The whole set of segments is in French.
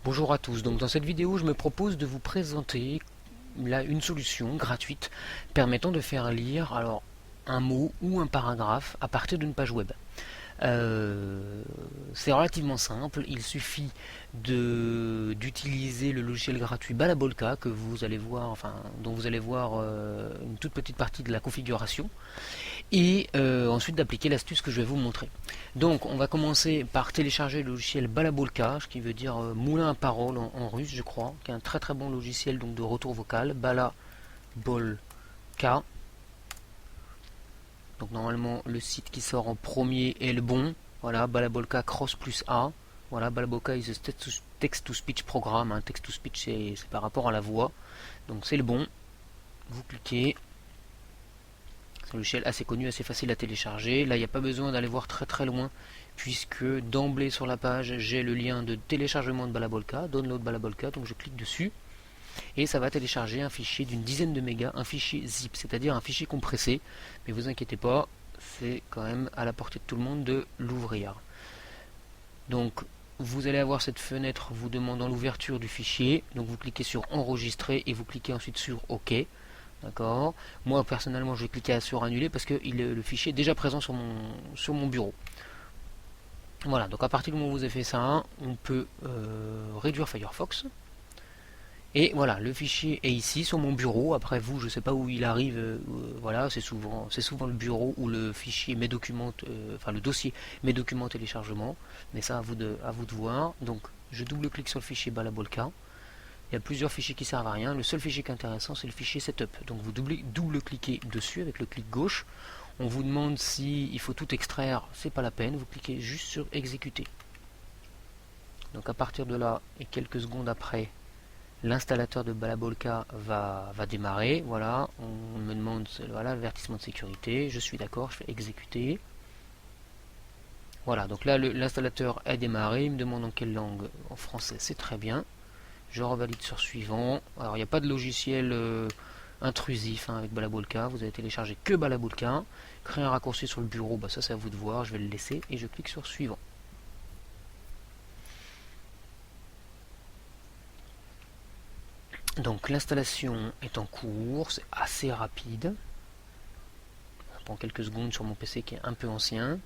Bonjour à tous, donc dans cette vidéo je me propose de vous présenter une solution gratuite permettant de faire lire un mot ou un paragraphe à partir d'une page web. C'est relativement simple, il suffit d'utiliser le logiciel gratuit Balabolka que vous allez voir, dont vous allez voir une toute petite partie de la configuration, et ensuite d'appliquer l'astuce que je vais vous montrer. Donc on va commencer par télécharger le logiciel Balabolka, ce qui veut dire moulin à parole en russe je crois, qui est un très très bon logiciel donc de retour vocal. Balabolka. Donc normalement le site qui sort en premier est le bon. Voilà, Balabolka Cross plus A. Voilà, Balabolka is a text-to-speech programme. Hein. Text-to-speech c'est par rapport à la voix. Donc c'est le bon. Vous cliquez. C'est un logiciel assez connu, assez facile à télécharger. Là il n'y a pas besoin d'aller voir très très loin, puisque d'emblée sur la page j'ai le lien de téléchargement de Balabolka, Download Balabolka, donc je clique dessus. Et ça va télécharger un fichier d'une dizaine de mégas, un fichier zip, c'est-à-dire un fichier compressé. Mais vous inquiétez pas, c'est quand même à la portée de tout le monde de l'ouvrir. Donc vous allez avoir cette fenêtre vous demandant l'ouverture du fichier. Donc vous cliquez sur enregistrer et vous cliquez ensuite sur OK. D'accord. Moi personnellement je vais cliquer sur annuler parce que le fichier est déjà présent sur mon bureau. Voilà, donc à partir du moment où vous avez fait ça, on peut réduire Firefox. Et voilà, le fichier est ici sur mon bureau. Après vous, je ne sais pas où il arrive. Voilà, c'est souvent le bureau où le fichier mes documents, le dossier mes documents téléchargement. Mais ça à vous de voir. Donc je double-clique sur le fichier Balabolka. Il y a plusieurs fichiers qui servent à rien. Le seul fichier qui est intéressant, c'est le fichier setup. Donc vous double-cliquez dessus avec le clic gauche. On vous demande si il faut tout extraire. C'est pas la peine. Vous cliquez juste sur exécuter. Donc à partir de là et quelques secondes après, l'installateur de Balabolka va démarrer. Voilà, on me demande voilà l'avertissement de sécurité. Je suis d'accord, je fais exécuter. Voilà, donc là l'installateur a démarré. Il me demande en quelle langue. En français, c'est très bien. Je revalide sur suivant. Alors il n'y a pas de logiciel intrusif avec Balabolka. Vous avez téléchargé que Balabolka. Créer un raccourci sur le bureau, ça c'est à vous de voir. Je vais le laisser et je clique sur suivant. Donc l'installation est en cours, c'est assez rapide. Ça prend quelques secondes sur mon PC qui est un peu ancien.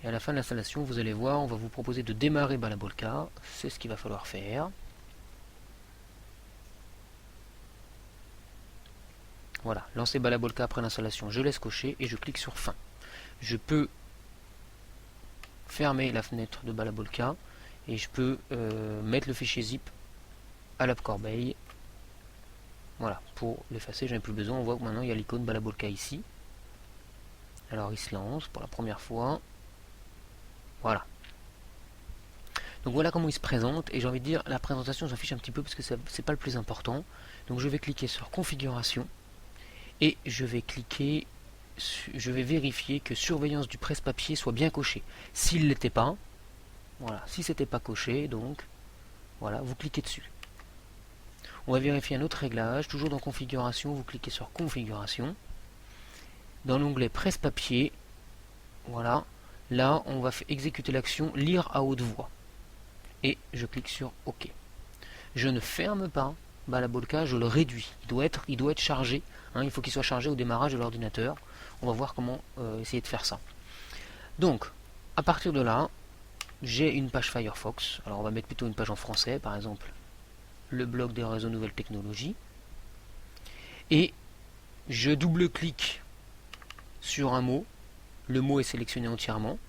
Et à la fin de l'installation, vous allez voir, on va vous proposer de démarrer Balabolka. C'est ce qu'il va falloir faire. Voilà, lancer Balabolka après l'installation, je laisse cocher et je clique sur fin. Je peux fermer la fenêtre de Balabolka et je peux mettre le fichier zip à la corbeille. Voilà, pour l'effacer, j'en ai plus besoin. On voit que maintenant il y a l'icône Balabolka ici. Alors il se lance pour la première fois. Voilà. Donc voilà comment il se présente. Et j'ai envie de dire, la présentation s'en fiche un petit peu parce que c'est pas le plus important. Donc je vais cliquer sur configuration et je vais vérifier que surveillance du presse-papier soit bien coché. S'il ne l'était pas, voilà, si c'était pas coché, donc voilà, vous cliquez dessus. On va vérifier un autre réglage, toujours dans configuration, vous cliquez sur configuration. Dans l'onglet presse-papier, voilà, là on va exécuter l'action lire à haute voix. Et je clique sur OK. Je ne ferme pas Balabolka, je le réduis. Il doit être chargé, hein, il faut qu'il soit chargé au démarrage de l'ordinateur. On va voir comment essayer de faire ça. Donc, à partir de là, j'ai une page Firefox. Alors on va mettre plutôt une page en français, par exemple le blog des réseaux nouvelles technologies. Et je double-clique sur un mot. Le mot est sélectionné entièrement.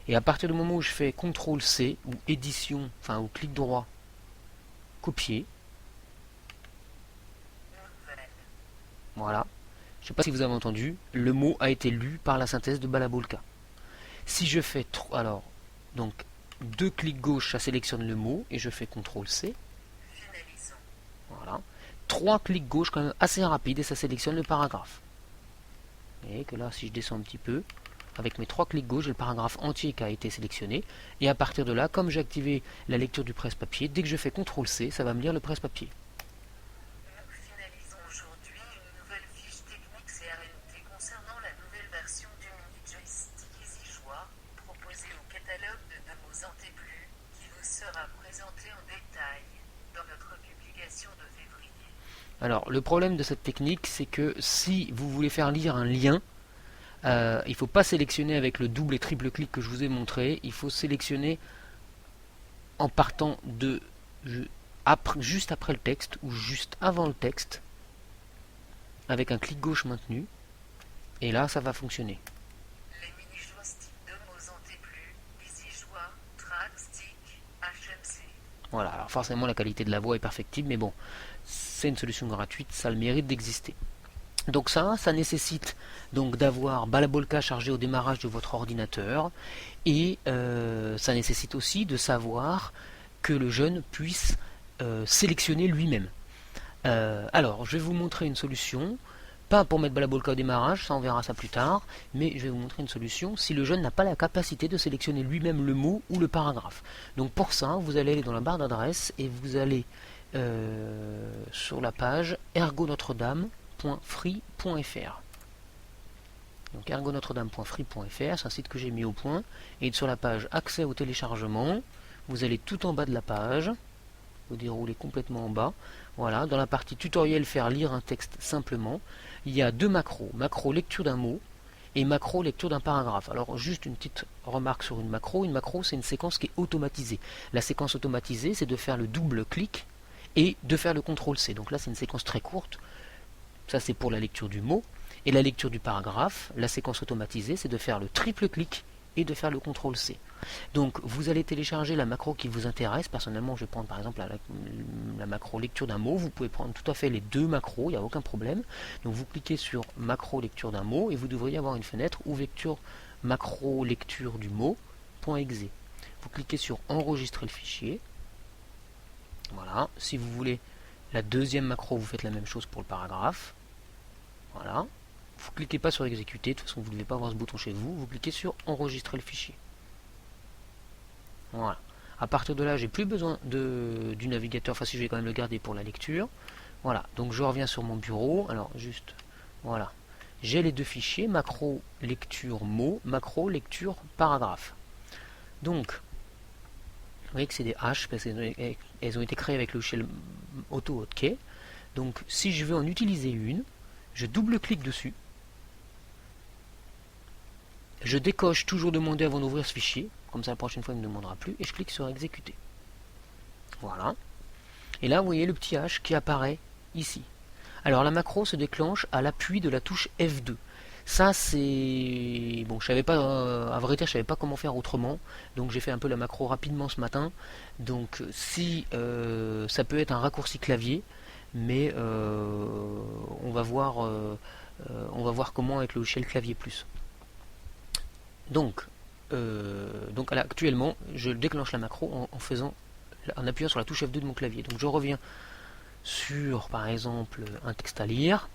Et à partir du moment où je fais CTRL-C ou édition, ou clic droit, copier. Voilà. Je ne sais pas si vous avez entendu, le mot a été lu par la synthèse de Balabolka. Si je fais donc 2 clics gauche, ça sélectionne le mot et je fais CTRL-C. Voilà. 3 clics gauche quand même assez rapide et ça sélectionne le paragraphe. Vous voyez que là, si je descends un petit peu, avec mes 3 clics gauche, j'ai le paragraphe entier qui a été sélectionné. Et à partir de là, comme j'ai activé la lecture du presse-papier, dès que je fais CTRL-C, ça va me lire le presse-papier. Nous finalisons aujourd'hui une nouvelle fiche technique CRNT concernant la Alors le problème de cette technique, c'est que si vous voulez faire lire un lien, il ne faut pas sélectionner avec le double et triple clic que je vous ai montré, il faut sélectionner en partant de juste après le texte ou juste avant le texte, avec un clic gauche maintenu, et là ça va fonctionner. Les mini-choix stick de mots en T+, easy choix, track, stick, HMC. Voilà, alors forcément la qualité de la voix est perfectible, mais bon, c'est une solution gratuite, ça a le mérite d'exister. Donc ça nécessite donc d'avoir Balabolka chargé au démarrage de votre ordinateur, et ça nécessite aussi de savoir que le jeune puisse sélectionner lui-même. Alors, je vais vous montrer une solution, pas pour mettre Balabolka au démarrage, ça on verra ça plus tard, mais je vais vous montrer une solution si le jeune n'a pas la capacité de sélectionner lui-même le mot ou le paragraphe. Donc pour ça, vous allez aller dans la barre d'adresse et vous allez sur la page ergonotre-dame.free.fr. Donc ergonotre-dame.free.fr, c'est un site que j'ai mis au point, et sur la page accès au téléchargement, vous allez tout en bas de la page, vous déroulez complètement en bas, voilà, dans la partie tutoriel faire lire un texte simplement, il y a deux macros, macro lecture d'un mot et macro lecture d'un paragraphe. Alors juste une petite remarque sur une macro c'est une séquence qui est automatisée. La séquence automatisée c'est de faire le double clic et de faire le CTRL-C. Donc là c'est une séquence très courte, ça c'est pour la lecture du mot, et la lecture du paragraphe, la séquence automatisée c'est de faire le triple clic et de faire le CTRL-C. Donc vous allez télécharger la macro qui vous intéresse. Personnellement je vais prendre par exemple la macro lecture d'un mot. Vous pouvez prendre tout à fait les deux macros, il n'y a aucun problème. Donc vous cliquez sur macro lecture d'un mot et vous devriez avoir une fenêtre ou vecteur macro lecture du mot.exe. Vous cliquez sur enregistrer le fichier. Voilà, si vous voulez la deuxième macro, vous faites la même chose pour le paragraphe. Voilà. Vous ne cliquez pas sur exécuter, de toute façon vous ne devez pas avoir ce bouton chez vous, vous cliquez sur enregistrer le fichier. Voilà. À partir de là, j'ai plus besoin du navigateur, enfin si je vais quand même le garder pour la lecture. Voilà, donc je reviens sur mon bureau, alors juste, voilà. J'ai les deux fichiers, macro lecture mot, macro lecture paragraphe. Donc, vous voyez que c'est des H, parce qu'elles ont été créées avec le shell AutoHotkey. Donc si je veux en utiliser une, je double-clique dessus. Je décoche toujours demander avant d'ouvrir ce fichier, comme ça la prochaine fois il ne me demandera plus, et je clique sur exécuter. Voilà. Et là vous voyez le petit H qui apparaît ici. Alors la macro se déclenche à l'appui de la touche F2. Ça c'est... Bon, je savais pas, à vrai dire, je savais pas comment faire autrement, donc j'ai fait un peu la macro rapidement ce matin. Donc si ça peut être un raccourci clavier, mais on va voir comment avec le logiciel clavier plus. Donc là, actuellement, je déclenche la macro en appuyant sur la touche F2 de mon clavier. Donc je reviens sur, par exemple, un texte à lire.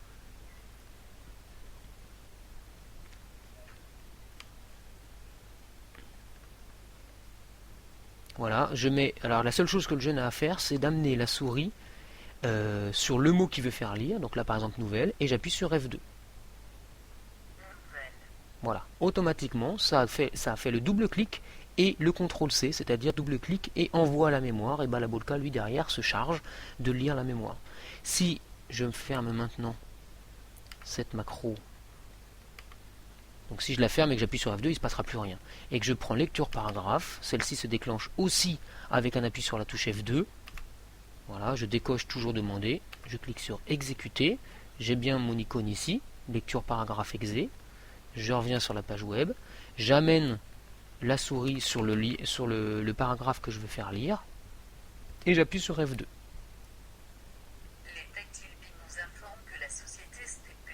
Voilà, je mets. Alors la seule chose que le jeune a à faire, c'est d'amener la souris sur le mot qu'il veut faire lire. Donc là, par exemple, nouvelle, et j'appuie sur F2. Voilà, automatiquement, ça a fait le double clic et le CTRL-C, c'est-à-dire double clic et envoie à la mémoire, et Balabolka, lui, derrière, se charge de lire la mémoire. Si je ferme maintenant cette macro, donc si je la ferme et que j'appuie sur F2, il ne se passera plus rien. Et que je prends lecture paragraphe, celle-ci se déclenche aussi avec un appui sur la touche F2. Voilà, je décoche toujours demander, je clique sur exécuter, j'ai bien mon icône ici, lecture paragraphe exe. Je reviens sur la page web, j'amène la souris sur le paragraphe que je veux faire lire, et j'appuie sur F2. Les TechTilby nous informent que la société STP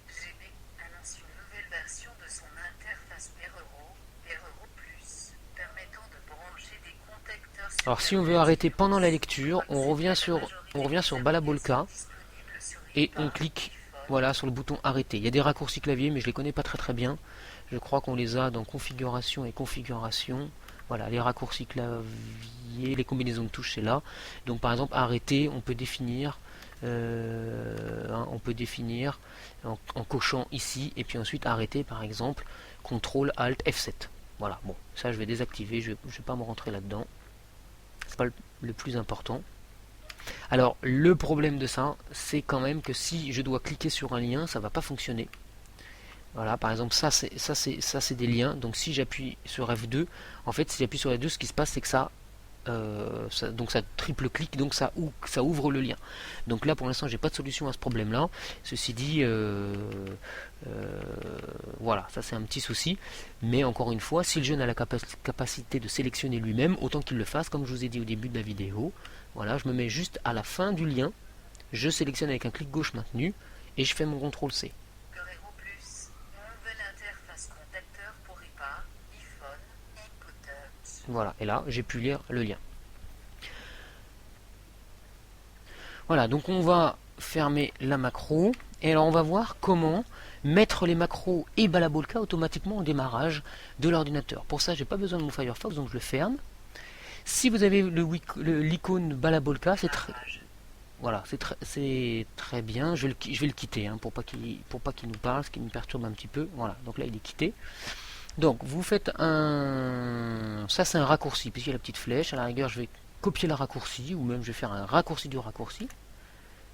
GB annonce une nouvelle version de son interface Errero Plus, permettant de brancher des contacteurs. Alors si on veut arrêter pendant la lecture, on revient sur Balabolka et on clique voilà, sur le bouton arrêter. Il y a des raccourcis clavier, mais je ne les connais pas très bien. Je crois qu'on les a dans configuration et configuration. Voilà, les raccourcis clavier, les combinaisons de touches, c'est là. Donc par exemple, arrêter, on peut définir en cochant ici, et puis ensuite arrêter, par exemple, CTRL ALT F7. Voilà, bon, ça je vais désactiver, je ne vais pas me rentrer là-dedans. C'est pas le plus important. Alors le problème de ça, c'est quand même que si je dois cliquer sur un lien, ça va pas fonctionner. Voilà, par exemple, ça c'est des liens. Donc si j'appuie sur F2, en fait, si j'appuie sur F2, ce qui se passe, c'est que donc ça triple clique, donc ça ouvre le lien. Donc là, pour l'instant, j'ai pas de solution à ce problème-là. Ceci dit, voilà, ça c'est un petit souci. Mais encore une fois, si le jeune a la capacité de sélectionner lui-même, autant qu'il le fasse, comme je vous ai dit au début de la vidéo. Voilà, je me mets juste à la fin du lien, je sélectionne avec un clic gauche maintenu et je fais mon CTRL-C. Guerrero Plus, nouvelle interface contacteur pour iPad, iPhone, iPod. Voilà, et là, j'ai pu lire le lien. Voilà, donc on va fermer la macro. Et alors on va voir comment mettre les macros et Balabolka automatiquement au démarrage de l'ordinateur. Pour ça, j'ai pas besoin de mon Firefox, donc je le ferme. Si vous avez l'icône Balabolka, c'est très... Voilà, c'est très bien. Je vais le quitter hein, pour pas qu'il nous parle, ce qui me perturbe un petit peu. Voilà, donc là il est quitté. Donc vous faites un... Ça c'est un raccourci, puisqu'il y a la petite flèche. À la rigueur, je vais copier le raccourci, ou même je vais faire un raccourci du raccourci.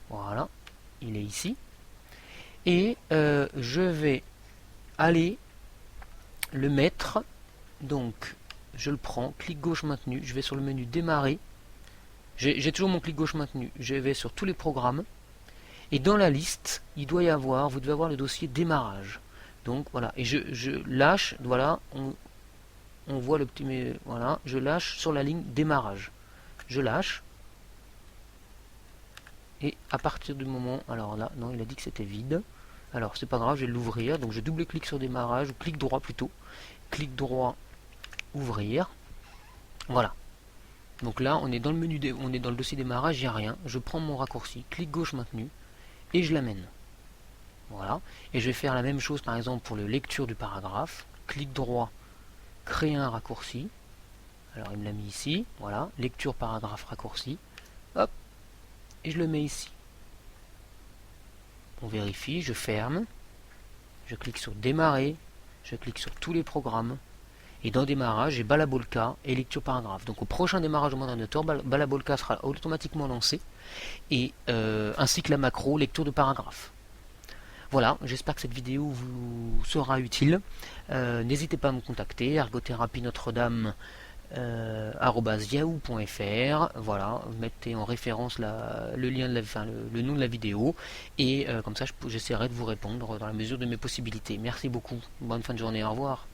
Voilà, il est ici. Et je vais aller le mettre. Donc je le prends, clic gauche maintenu, je vais sur le menu démarrer. J'ai toujours mon clic gauche maintenu, je vais sur tous les programmes. Et dans la liste, il doit y avoir, vous devez avoir le dossier démarrage. Donc voilà, et je lâche, voilà, on voit le petit, mais voilà, je lâche sur la ligne démarrage. Je lâche. Et à partir du moment, alors là, non, il a dit que c'était vide. Alors c'est pas grave, je vais l'ouvrir. Donc je double-clique sur démarrage, ou clic droit plutôt. Clic droit, ouvrir. Voilà. Donc là, on est dans le menu, on est dans le dossier démarrage, il n'y a rien. Je prends mon raccourci, clic gauche maintenu, et je l'amène. Voilà. Et je vais faire la même chose par exemple pour la lecture du paragraphe. Clic droit, créer un raccourci. Alors il me l'a mis ici. Voilà. Lecture paragraphe raccourci. Hop. Et je le mets ici. On vérifie, je ferme. Je clique sur démarrer. Je clique sur tous les programmes. Et dans démarrage, j'ai Balabolka et lecture paragraphe. Donc au prochain démarrage de mon ordinateur, Balabolka sera automatiquement lancé. Et ainsi que la macro lecture de paragraphe. Voilà, j'espère que cette vidéo vous sera utile. N'hésitez pas à me contacter, ergothérapie Notre-Dame @yahoo.fr. Voilà, mettez en référence le lien de le nom de la vidéo et comme ça j'essaierai de vous répondre dans la mesure de mes possibilités. Merci beaucoup, bonne fin de journée, au revoir.